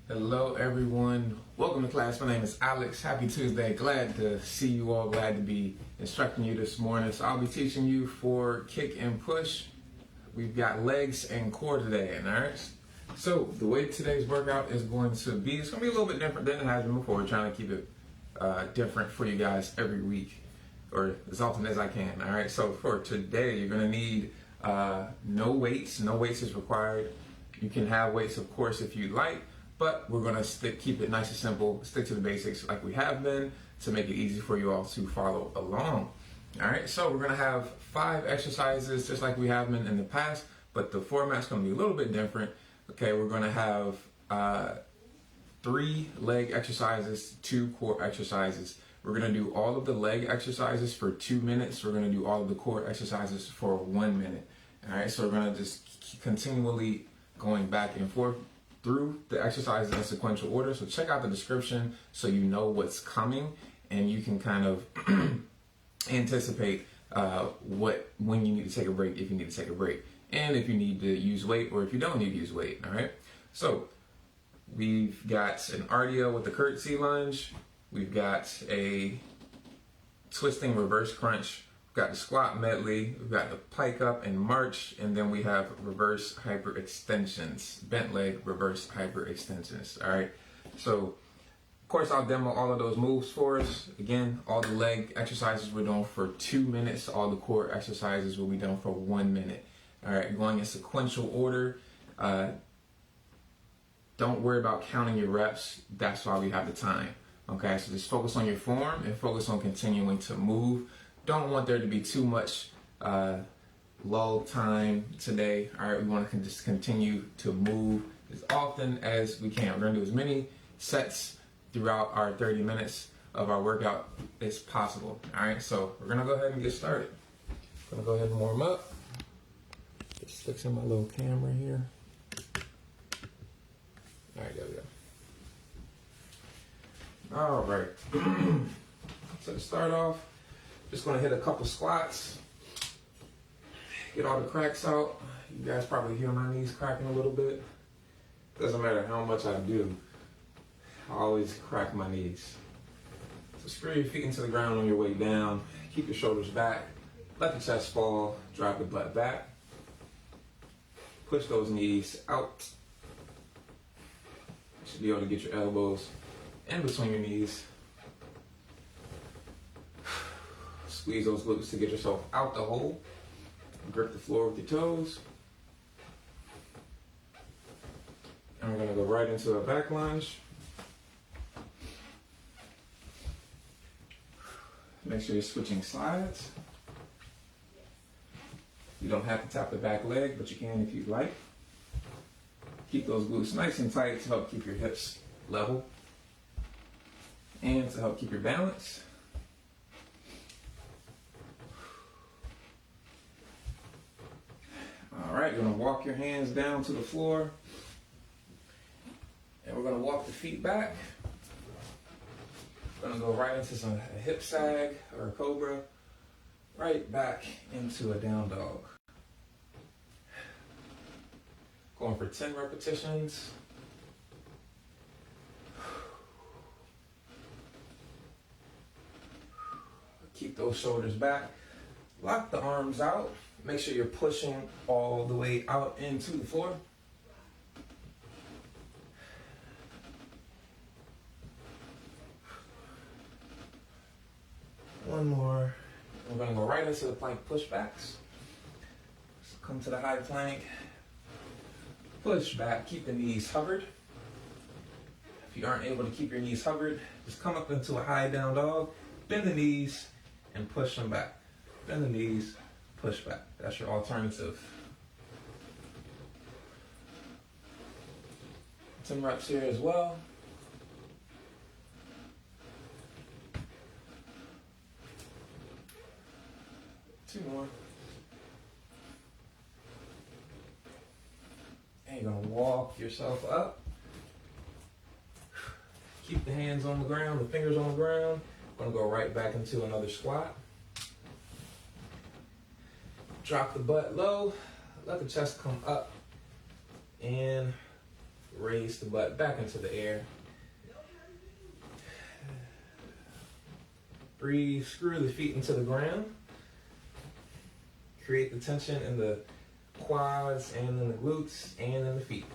Hello everyone, welcome to class. My name is Alex. Happy Tuesday. Glad to see you all, glad to be instructing you this morning. So I'll be teaching you for kick and push. We've got legs and core today, all right? So the way today's workout is going to be, it's going to be a little bit different than it has been before. We're trying to keep it different for you guys every week, or as often as I can, all right? So for today, you're going to need no weights. No weights is required. You can have weights, of course, if you like, but we're going to keep it nice and simple, stick to the basics like we have been to make it easy for you all to follow along. All right, so we're going to have 5 exercises just like we have been in the past, but the format's going to be a little bit different. Okay, we're going to have 3 leg exercises, 2 core exercises. We're going to do all of the leg exercises for 2 minutes. We're going to do all of the core exercises for 1 minute. All right, so we're going to just continually going back and forth through the exercises in sequential order. So check out the description so you know what's coming and you can kind of anticipate when you need to take a break, if you need to take a break, and if you need to use weight or if you don't need to use weight. All right, so we've got an RDL with the curtsey lunge, we've got a twisting reverse crunch, we've got the squat medley, we've got the pike up and march, and then we have reverse hyperextensions, bent leg reverse hyperextensions. All right, so of course I'll demo all of those moves for us. Again, all the leg exercises we're doing for 2 minutes, all the core exercises will be done for 1 minute. All right, going in sequential order. Don't worry about counting your reps, that's why we have the time. Okay, so just focus on your form and focus on continuing to move. Don't want there to be too much lull time today. All right, we want to just continue to move as often as we can. We're going to do as many sets throughout our 30 minutes of our workout as possible. All right, so we're going to go ahead and get started. I'm going to go ahead and warm up. Just fixing my little camera here. All right, there we go. All right. So to start off, just going to hit a couple squats. Get all the cracks out. You guys probably hear my knees cracking a little bit. Doesn't matter how much I do, I always crack my knees. So screw your feet into the ground on your way down. Keep your shoulders back. Let the chest fall. Drop the butt back. Push those knees out. You should be able to get your elbows in between your knees. Squeeze those glutes to get yourself out the hole. Grip the floor with your toes. And we're going to go right into a back lunge. Make sure you're switching sides. You don't have to tap the back leg, but you can if you'd like. Keep those glutes nice and tight to help keep your hips level and to help keep your balance. All right, you're going to walk your hands down to the floor, and we're going to walk the feet back. We're going to go right into a hip sag or a cobra, right back into a down dog. Going for 10 repetitions. Keep those shoulders back. Lock the arms out. Make sure you're pushing all the way out into the floor. One more. We're going to go right into the plank pushbacks. So come to the high plank. Push back. Keep the knees hovered. If you aren't able to keep your knees hovered, just come up into a high down dog. Bend the knees and push them back. Bend the knees, push back. That's your alternative. 10 reps here as well. Two more. And you're gonna walk yourself up. Keep the hands on the ground, the fingers on the ground. Gonna go right back into another squat. Drop the butt low, let the chest come up, and Raise the butt back into the air. Breathe, screw the feet into the ground. Create the tension in the quads and in the glutes and in the feet.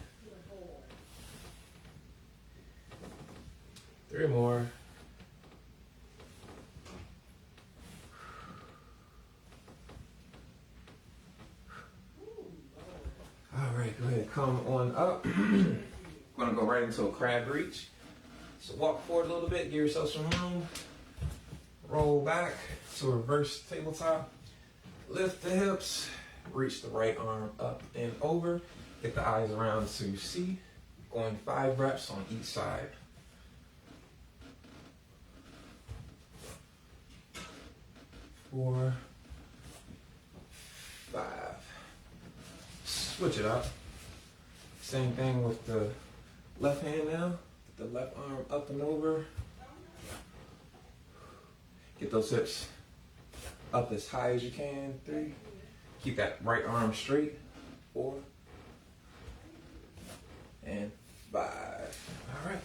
3 more. All right, go ahead, come on up. Gonna go right into a crab reach. So walk forward a little bit, give yourself some room. Roll back to a reverse tabletop. Lift the hips, reach the right arm up and over. Get the eyes around to C. Going 5 reps on each side. 4, 5. Switch it up. Same thing with the left hand now. Get the left arm up and over. Get those hips up as high as you can. 3. Keep that right arm straight. 4. And 5. All right.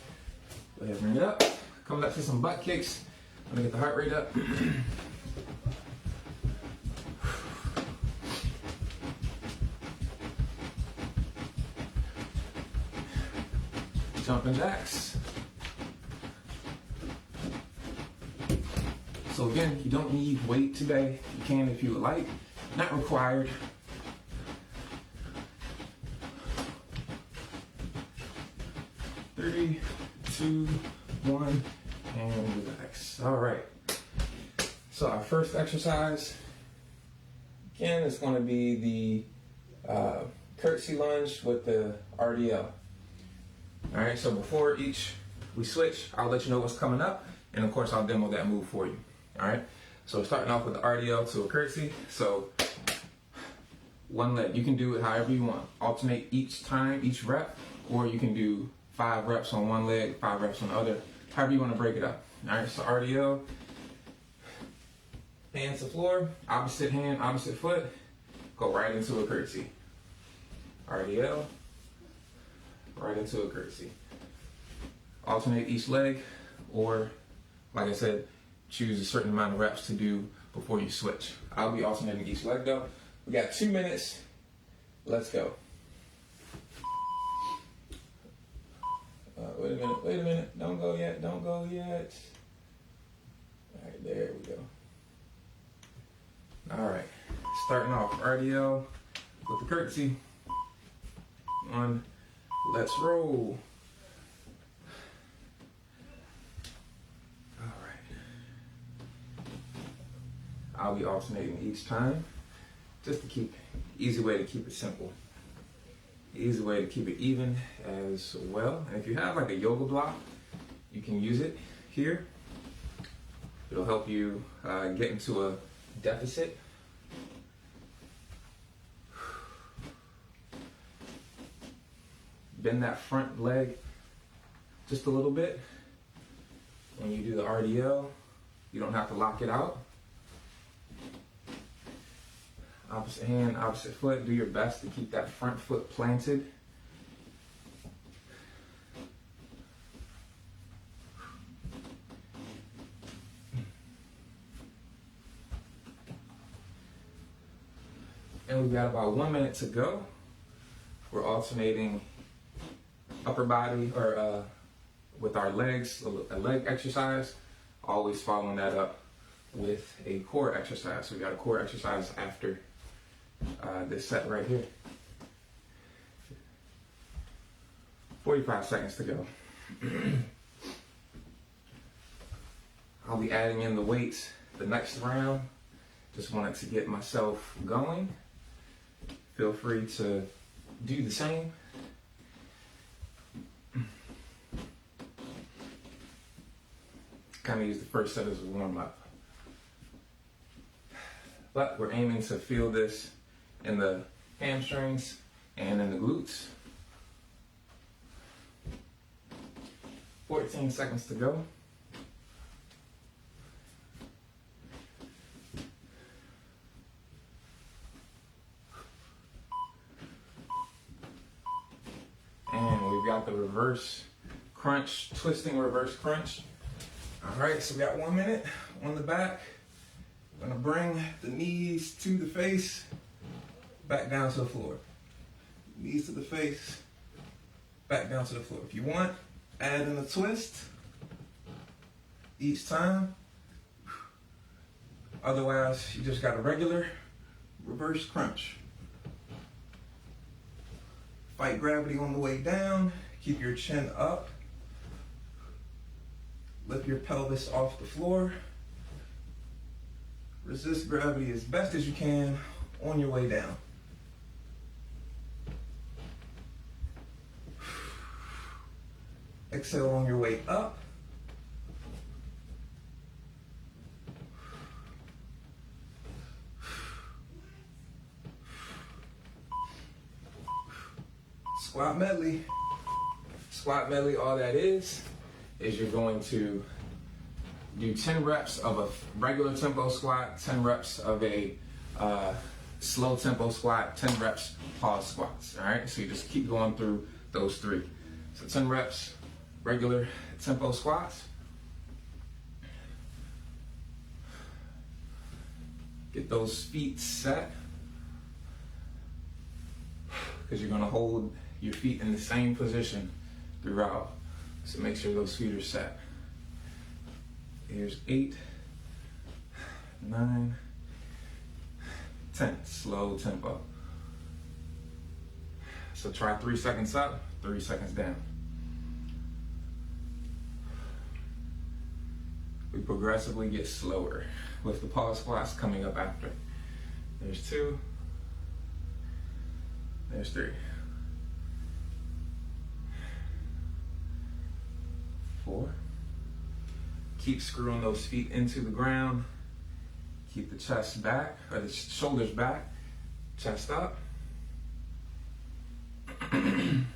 Go ahead, bring it up. Come back to some butt kicks. Let me get the heart rate up. Jumping jacks. So again, you don't need weight today. You can if you would like. Not required. Three, 2, 1, and relax. All right. So our first exercise, again, is going to be the curtsey lunge with the RDL. All right, so before we switch, I'll let you know what's coming up, and of course I'll demo that move for you. All right, so we're starting off with the RDL to a curtsey. So one leg, you can do it however you want. Alternate each time, each rep, or you can do 5 reps on one leg, 5 reps on the other, however you want to break it up. All right, so RDL, hands to floor, opposite hand, opposite foot, go right into a curtsey. RDL, right into a curtsey. Alternate each leg, or like I said, choose a certain amount of reps to do before you switch. I'll be alternating each leg though. We got 2 minutes. Let's go. Wait a minute. Don't go yet. All right, there we go. All right, starting off RDL with the curtsey. 1, let's roll. All right. I'll be alternating each time, just to keep, easy way to keep it simple. Easy way to keep it even as well. And if you have like a yoga block, you can use it here. It'll help you get into a deficit. Bend that front leg just a little bit. When you do the RDL, you don't have to lock it out. Opposite hand, opposite foot. Do your best to keep that front foot planted. And we've got about 1 minute to go. We're alternating upper body or with our legs, a leg exercise, always following that up with a core exercise. So we got a core exercise after this set right here. 45 seconds to go. I'll be adding in the weights the next round. Just wanted to get myself going. Feel free to do the same. Kind of use the first set as a warm up. But we're aiming to feel this in the hamstrings and in the glutes. 14 seconds to go. And we've got the reverse crunch, twisting reverse crunch. All right, so we got 1 minute on the back. I'm gonna bring the knees to the face, back down to the floor. Knees to the face, back down to the floor. If you want, add in a twist each time. Otherwise, you just got a regular reverse crunch. Fight gravity on the way down. Keep your chin up. Lift your pelvis off the floor. Resist gravity as best as you can on your way down. Exhale on your way up. Squat medley. Squat medley, all that is you're going to do 10 reps of a regular tempo squat, 10 reps of a slow tempo squat, 10 reps pause squats. All right, so you just keep going through those 3. So 10 reps, regular tempo squats. Get those feet set, because you're gonna hold your feet in the same position throughout. So make sure those feet are set. Here's 8, 9, 10, slow tempo. So try 3 seconds up, 3 seconds down. We progressively get slower with the pause squats coming up after. There's 2, there's 3. 4. Keep screwing those feet into the ground. Keep the chest back, or the shoulders back, chest up. There's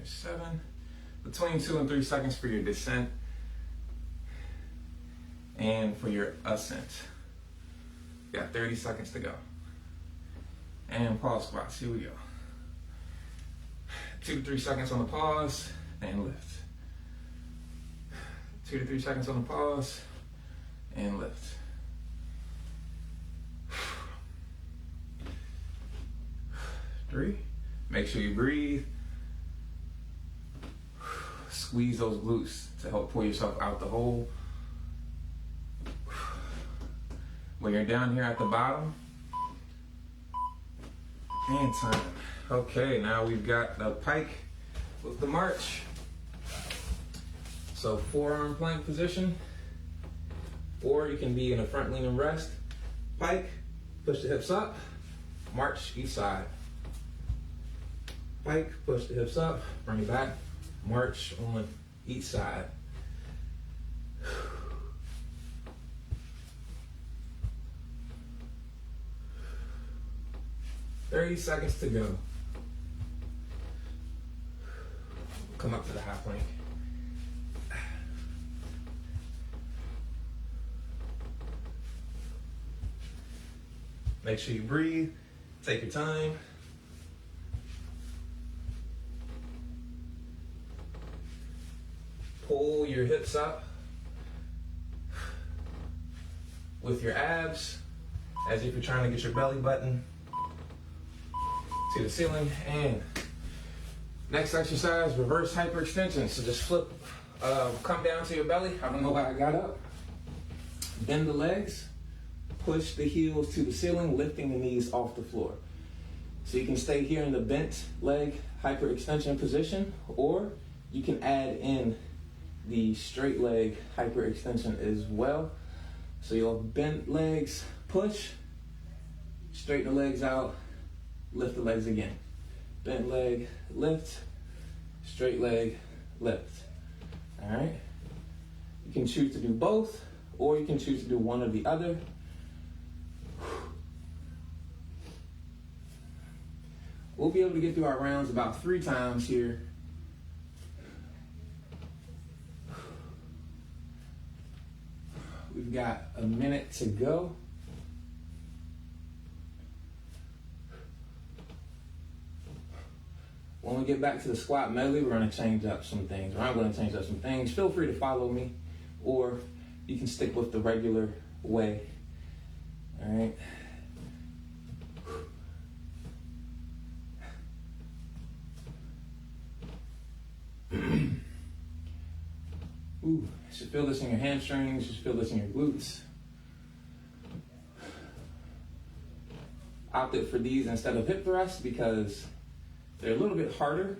7. Between 2 and 3 seconds for your descent and for your ascent. You got 30 seconds to go. And pause squats, here we go. 2 to 3 seconds on the pause, and lift. 2 to 3 seconds on the pause, and lift. Three. Make sure you breathe. Squeeze those glutes to help pull yourself out the hole. When you're down here at the bottom, and time. Okay, now we've got the pike with the march. So forearm plank position, or you can be in a front lean and rest. Pike, push the hips up, march each side. Pike, push the hips up, bring it back, march on each side. 30 seconds to go. Come up to the high plank. Make sure you breathe. Take your time. Pull your hips up with your abs as if you're trying to get your belly button to the ceiling. And next exercise, reverse hyperextension. So just flip, come down to your belly. I don't know why I got up. Bend the legs, push the heels to the ceiling, lifting the knees off the floor. So you can stay here in the bent leg hyperextension position, or you can add in the straight leg hyperextension as well. So you'll bend legs, push, straighten the legs out, lift the legs again. Bent leg, lift, straight leg, lift. All right? You can choose to do both, or you can choose to do one or the other. We'll be able to get through our rounds about 3 times here. We've got a minute to go. When we get back to the squat medley, we're going to change up some things, or I'm going to change up some things. Feel free to follow me, or you can stick with the regular way. All right. Ooh, you should feel this in your hamstrings, you should feel this in your glutes. Opted for these instead of hip thrusts because they're a little bit harder.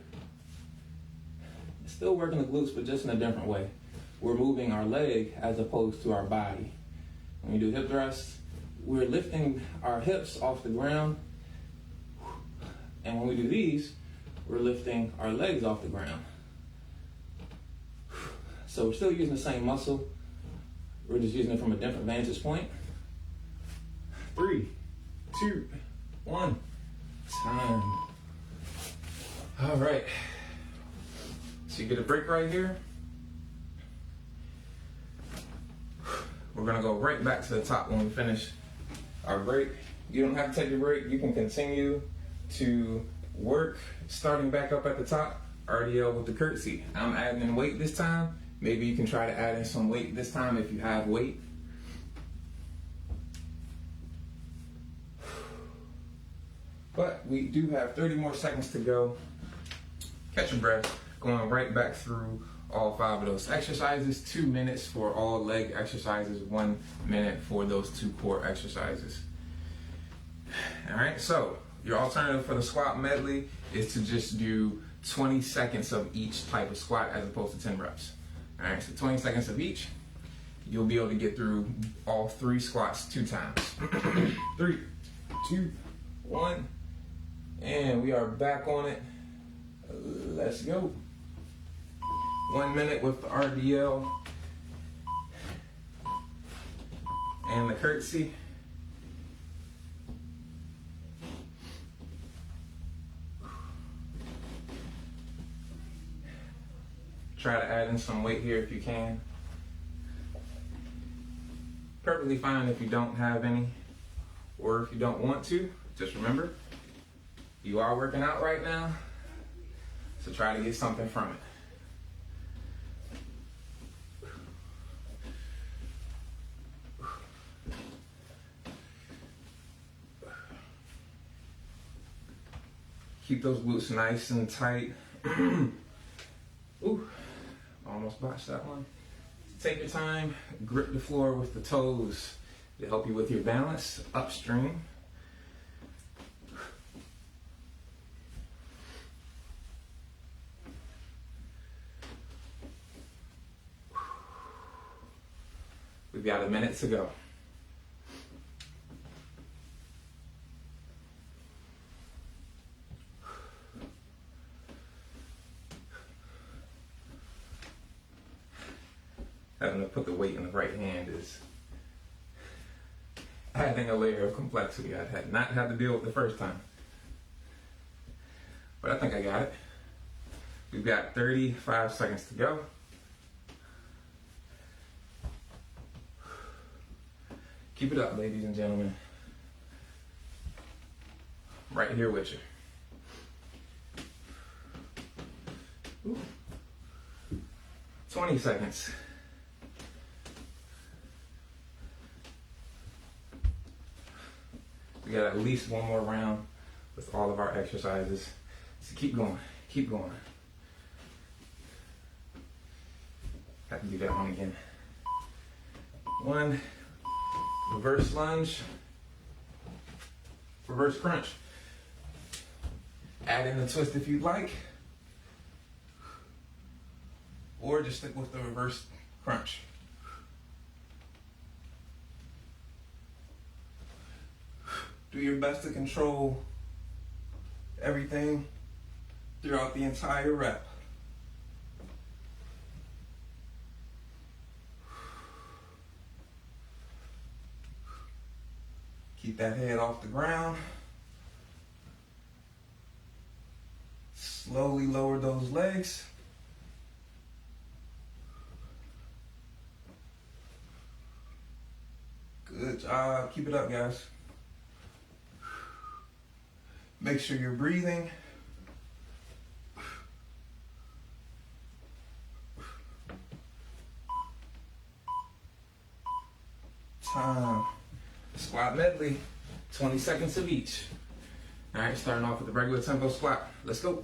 Still working the glutes, but just in a different way. We're moving our leg as opposed to our body. When we do hip thrusts, we're lifting our hips off the ground. And when we do these, we're lifting our legs off the ground. So we're still using the same muscle. We're just using it from a different vantage point. 3, 2, 1, time. All right. So you get a break right here. We're gonna go right back to the top when we finish our break. You don't have to take a break. You can continue to work, starting back up at the top, RDL with the curtsey. I'm adding in weight this time. Maybe you can try to add in some weight this time if you have weight. But we do have 30 more seconds to go. Catch your breath, going right back through all 5 of those exercises. 2 minutes for all leg exercises, 1 minute for those 2 core exercises. All right, so your alternative for the squat medley is to just do 20 seconds of each type of squat as opposed to 10 reps. All right, so 20 seconds of each. You'll be able to get through all 3 squats 2 times. 3, 2, 1, and we are back on it. Let's go. 1 minute with the RDL and the curtsey. Try to add in some weight here if you can. Perfectly fine if you don't have any, or if you don't want to. Just remember, you are working out right now, so try to get something from it. Keep those glutes nice and tight. Ooh, almost botched that one. Take your time, grip the floor with the toes to help you with your balance upstream. We've got a minute to go. Having to put the weight in the right hand is adding a layer of complexity I had not had to deal with the first time. But I think I got it. We've got 35 seconds to go. Keep it up, ladies and gentlemen. Right here with you. Ooh. 20 seconds. We got at least 1 more round with all of our exercises. So keep going, keep going. Have to do that one again. 1, reverse lunge, reverse crunch. Add in the twist if you'd like, or just stick with the reverse crunch. Do your best to control everything throughout the entire rep. Keep that head off the ground. Slowly lower those legs. Good job. Keep it up, guys. Make sure you're breathing. time. Squat medley, 20 seconds of each. All right, starting off with the regular tempo squat. Let's go.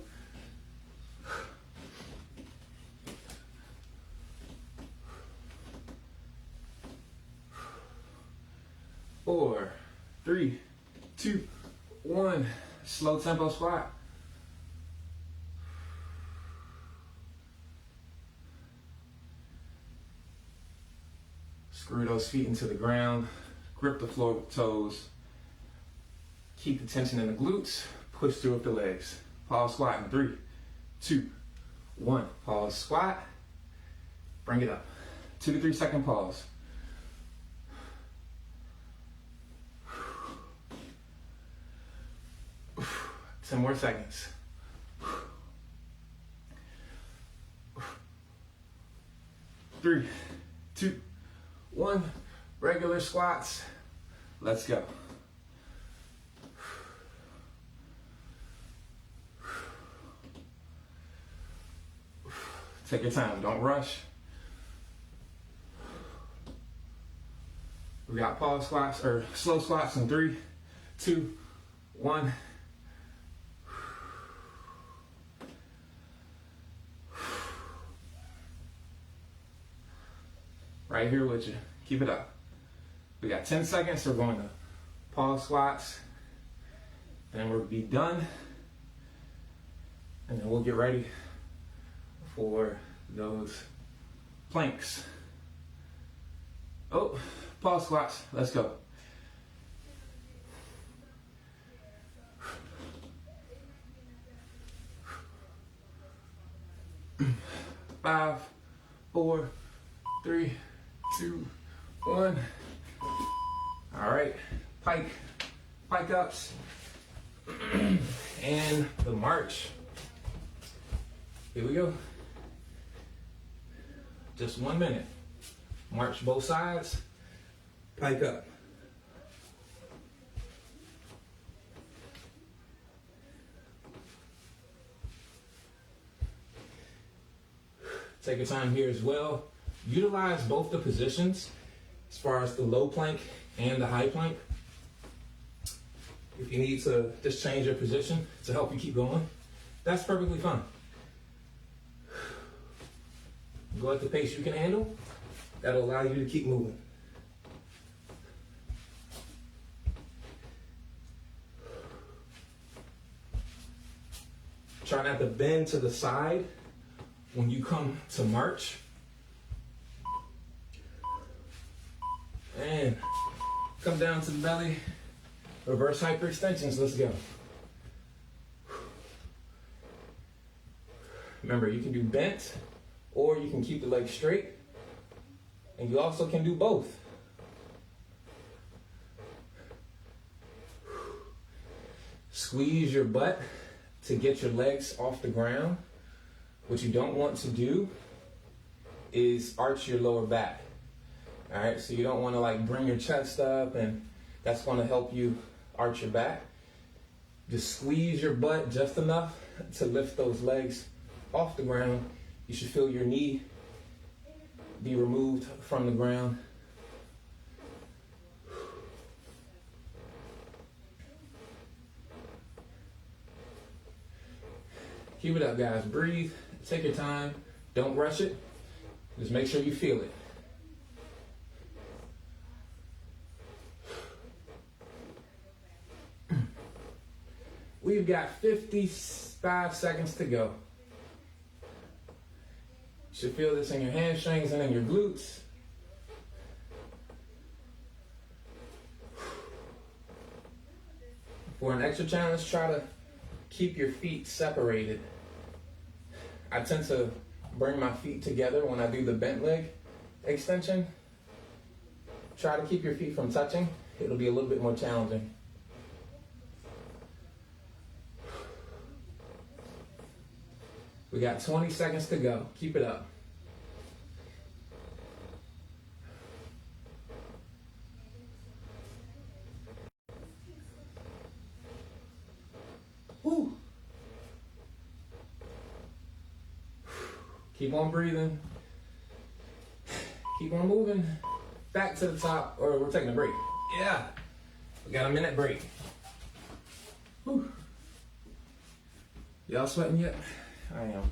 4, 3, 2, 1. Slow tempo squat. Screw those feet into the ground. Grip the floor with toes. Keep the tension in the glutes. Push through with the legs. Pause squat in 3, 2, 1. Pause squat. Bring it up. 2 to 3 second pause. Ten more seconds. 3, 2, 1. Regular squats. Let's go. Take your time, don't rush. We got pause squats or slow squats in 3, 2, 1. Right here with you. Keep it up. We got 10 seconds, so we're going to pause squats. Then we'll be done. And then we'll get ready for those planks. Oh, pause squats. Let's go. 5, 4, 3, 2, 1. All right, pike ups, and the march. Here we go. Just 1 minute. March both sides, pike up. Take your time here as well. Utilize both the positions as far as the low plank and the high plank. If you need to just change your position to help you keep going, that's perfectly fine. Go at the pace you can handle. That'll allow you to keep moving. Try not to bend to the side when you come to march. And come down to the belly. Reverse hyperextensions. Let's go. Remember, you can do bent or you can keep the legs straight. And you also can do both. Squeeze your butt to get your legs off the ground. What you don't want to do is arch your lower back. All right, so you don't want to like bring your chest up, and that's going to help you arch your back. Just squeeze your butt just enough to lift those legs off the ground. You should feel your knee be removed from the ground. Keep it up, guys. Breathe. Take your time. Don't rush it. Just make sure you feel it. We've got 55 seconds to go. You should feel this in your hamstrings and in your glutes. For an extra challenge, try to keep your feet separated. I tend to bring my feet together when I do the bent leg extension. Try to keep your feet from touching. It'll be a little bit more challenging. We got 20 seconds to go. Keep it up. Woo. Keep on breathing. Keep on moving. back to the top, or we're taking a break. Yeah, we got a minute break. Whew. Y'all sweating yet? I am.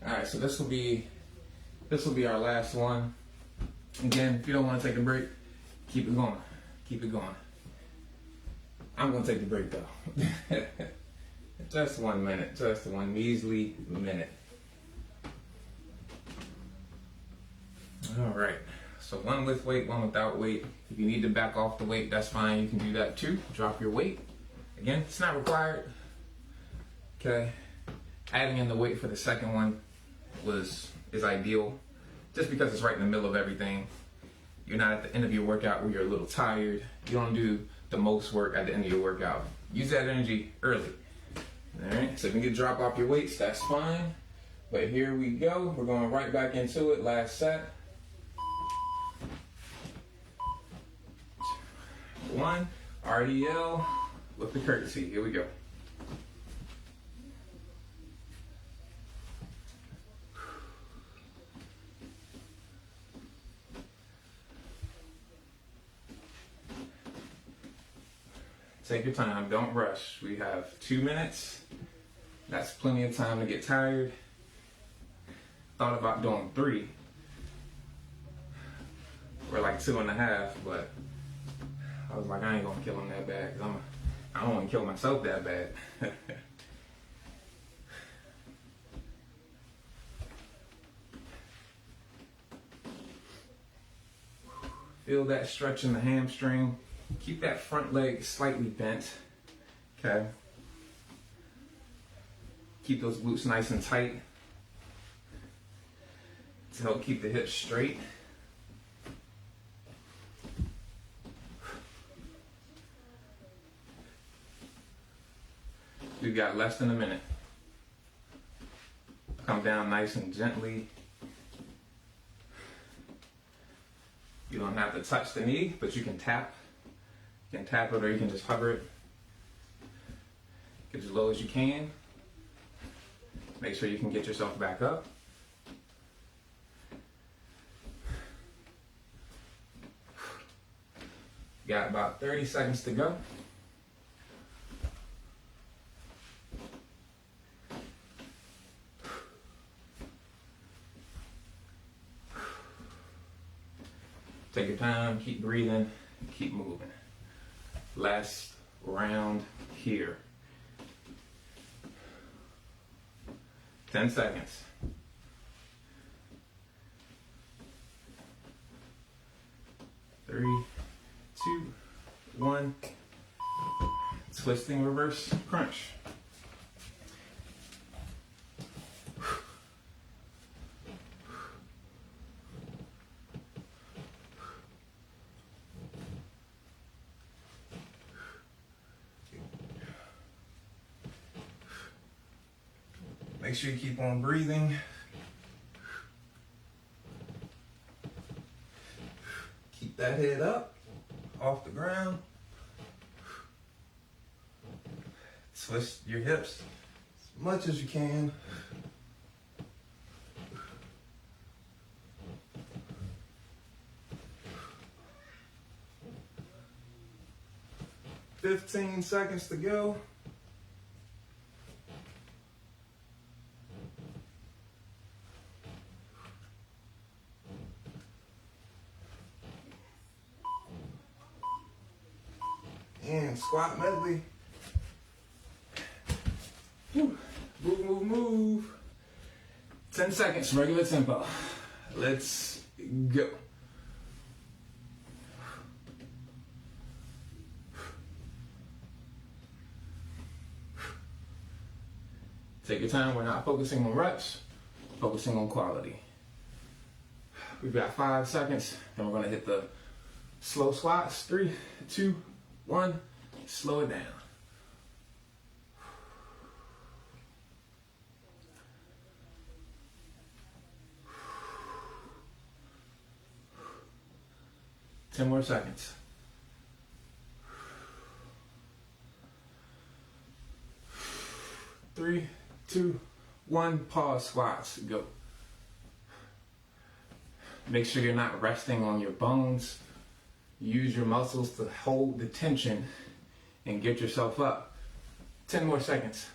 All right, so this will be our last one. Again, if you don't want to take a break, keep it going. Keep it going. I'm gonna take the break though. Just 1 minute, just one measly minute. All right, so one with weight, one without weight. If you need to back off the weight, that's fine. You can do that too. Drop your weight. Again, it's not required. Okay, adding in the weight for the second one is ideal, just because it's right in the middle of everything. You're not at the end of your workout where you're a little tired. You don't do the most work at the end of your workout. Use that energy early. All right, so if you can drop off your weights, that's fine. But here we go. We're going right back into it. Last set. 1, RDL with the curtsey. Here we go. Take your time, don't rush. We have 2 minutes. That's plenty of time to get tired. Thought about doing 3 or like 2.5, but I was like, I ain't gonna kill him that bad, because I don't want to kill myself that bad. Feel that stretch in the hamstring. Keep that front leg slightly bent, okay? Keep those glutes nice and tight to help keep the hips straight. We've got less than a minute. Come down nice and gently. You don't have to touch the knee, but you can tap. You can tap it or you can just hover it. Get as low as you can. Make sure you can get yourself back up. Got about 30 seconds to go. Take your time, keep breathing, keep moving. Last round here. 10 seconds. 3, 2, 1. Twisting reverse crunch. Make sure you keep on breathing. Keep that head up, off the ground. Twist your hips as much as you can. "15 seconds to go. And squat medley. Move, move, move. 10 seconds, regular tempo. Let's go. Take your time. We're not focusing on reps, focusing on quality. We've got 5 seconds, then we're going to hit the slow squats. 3, 2, 1. Slow it down. Ten more seconds. 3, 2, 1, pause squats, go. Make sure you're not resting on your bones. Use your muscles to hold the tension and get yourself up. 10 more seconds.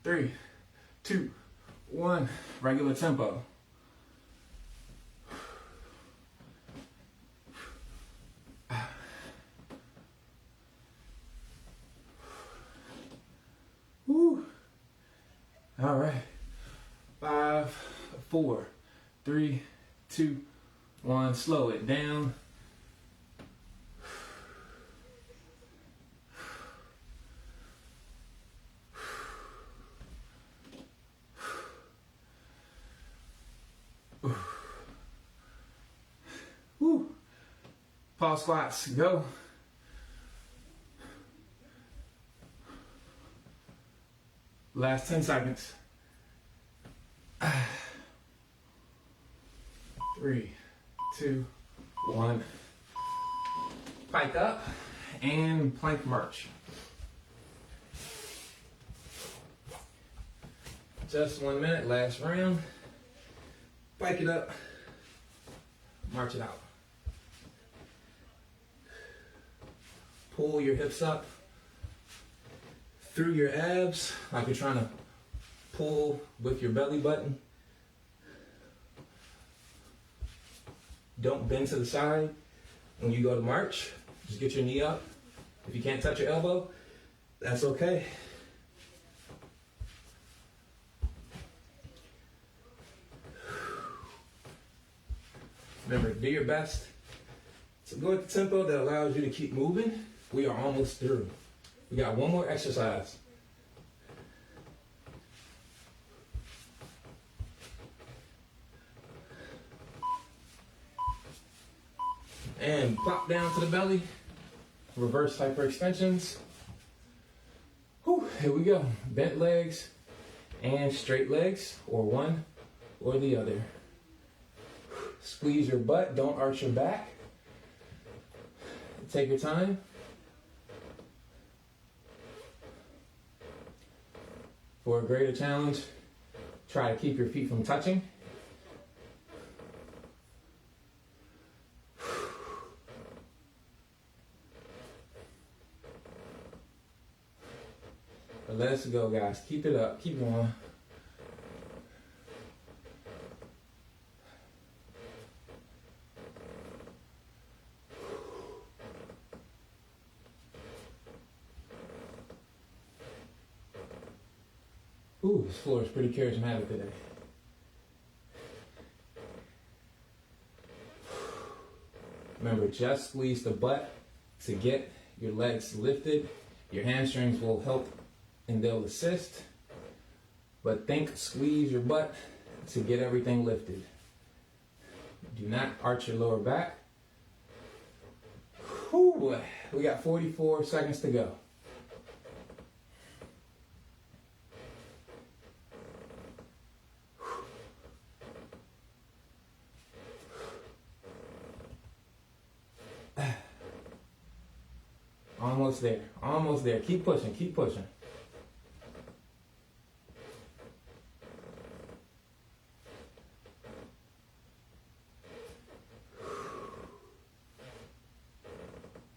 3, 2, 1, regular tempo. Woo. All right. 5, 4, 3, 2, 1. Slow it down. Woo. Pause squats, go. Last 10 seconds. 3, 2, 1. Pike up and plank march. Just 1 minute, last round. Pike it up, march it out. Pull your hips up through your abs like you're trying to pull with your belly button. Don't bend to the side when you go to march. Just get your knee up. If you can't touch your elbow, that's okay. Remember, do your best to go at the tempo that allows you to keep moving. We are almost through. We got one more exercise. And plop down to the belly. Reverse hyperextensions. Whew, here we go. Bent legs and straight legs, or one or the other. Squeeze your butt, don't arch your back. Take your time. For a greater challenge, try to keep your feet from touching. But let's go, guys. Keep it up. Keep going. Ooh, this floor is pretty charismatic today. Remember, just squeeze the butt to get your legs lifted. Your hamstrings will help and they'll assist. But think, squeeze your butt to get everything lifted. Do not arch your lower back. Whew, we got 44 seconds to go. Almost there, almost there. Keep pushing, keep pushing.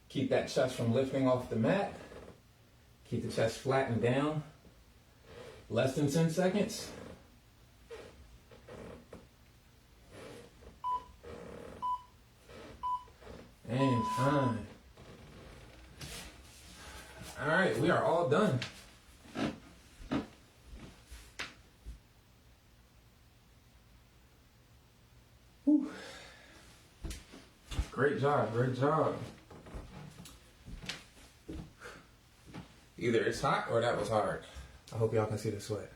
Keep that chest from lifting off the mat. Keep the chest flat and down. Less than 10 seconds. And time. All right, we are all done. Whew. Great job, great job. Either it's hot or that was hard. I hope y'all can see the sweat.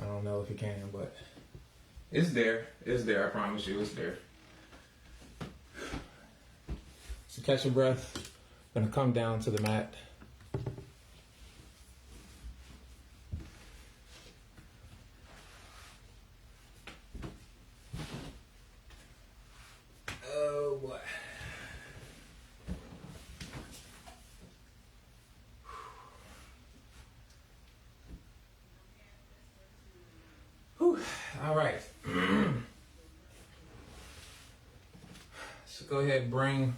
I don't know if you can, but it's there. It's there, I promise you, it's there. So catch your breath. Gonna come down to the mat. Oh boy. go ahead and bring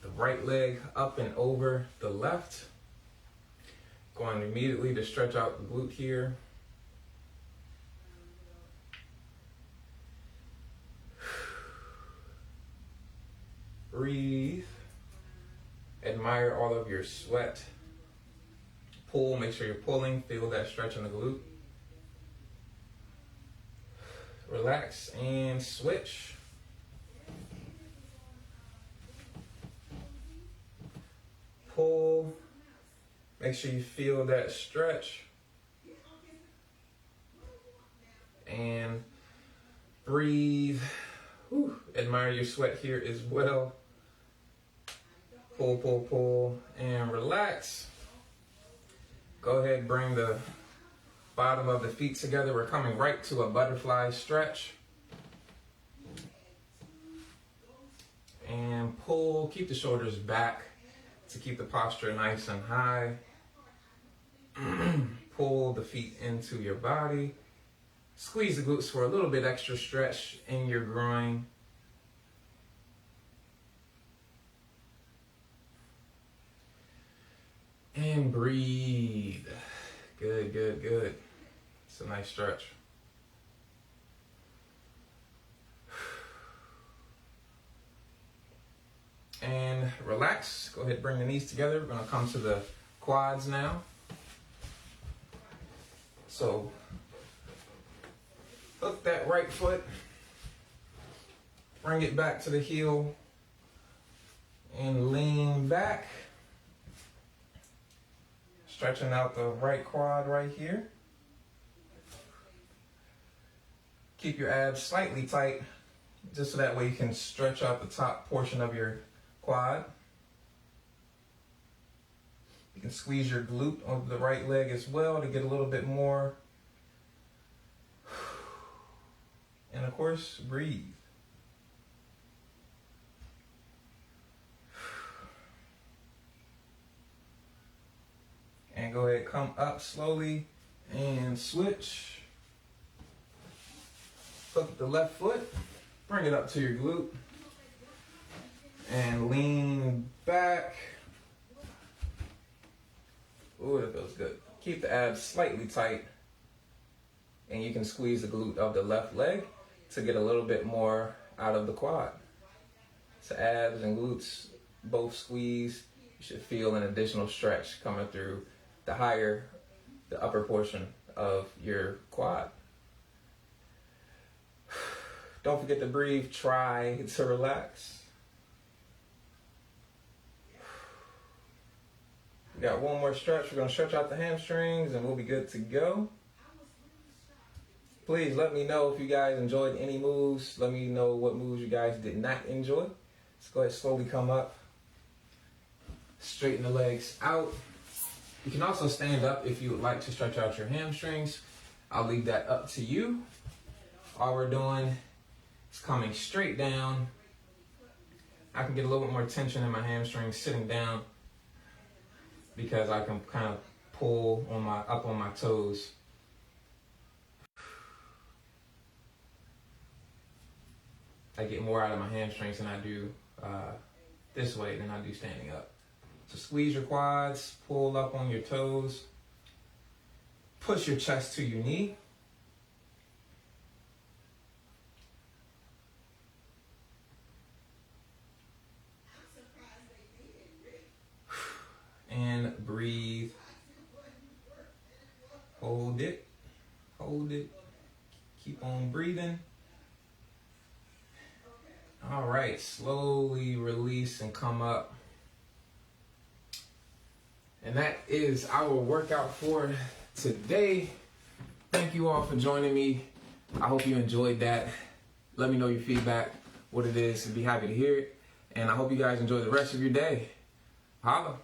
the right leg up and over the left. Going immediately to stretch out the glute here. Breathe. Admire all of your sweat. Pull, make sure you're pulling. Feel that stretch in the glute. Relax and switch. Pull. Make sure you feel that stretch. And breathe. Whew. Admire your sweat here as well. Pull, pull, pull, and relax. Go ahead and bring the bottom of the feet together. We're coming right to a butterfly stretch. And pull, keep the shoulders back to keep the posture nice and high. Pull the feet into your body. Squeeze the glutes for a little bit extra stretch in your groin. And breathe. Good, good, good. It's a nice stretch. And relax. Go ahead and bring the knees together. We're going to come to the quads now. So, hook that right foot. Bring it back to the heel. And lean back. Stretching out the right quad right here. Keep your abs slightly tight, just so that way you can stretch out the top portion of your quad. You can squeeze your glute over the right leg as well to get a little bit more. And of course, breathe. And go ahead, come up slowly and switch. Hook the left foot, bring it up to your glute, and lean back. Ooh, that feels good. Keep the abs slightly tight, and you can squeeze the glute of the left leg to get a little bit more out of the quad. So abs and glutes both squeeze. You should feel an additional stretch coming through the upper portion of your quad. Don't forget to breathe. Try to relax. We got one more stretch. We're going to stretch out the hamstrings and we'll be good to go. Please let me know if you guys enjoyed any moves. Let me know what moves you guys did not enjoy. Let's go ahead and slowly come up. Straighten the legs out. You can also stand up if you would like to stretch out your hamstrings. I'll leave that up to you. All we're doing is coming straight down. I can get a little bit more tension in my hamstrings sitting down because I can kind of pull up on my toes. I get more out of my hamstrings than I do this way than I do standing up. So squeeze your quads, pull up on your toes, push your chest to your knee. And breathe. Hold it, hold it, keep on breathing. All right, slowly release and come up. And that is our workout for today. Thank you all for joining me. I hope you enjoyed that. Let me know your feedback, what it is, and be happy to hear it. And I hope you guys enjoy the rest of your day. Holla.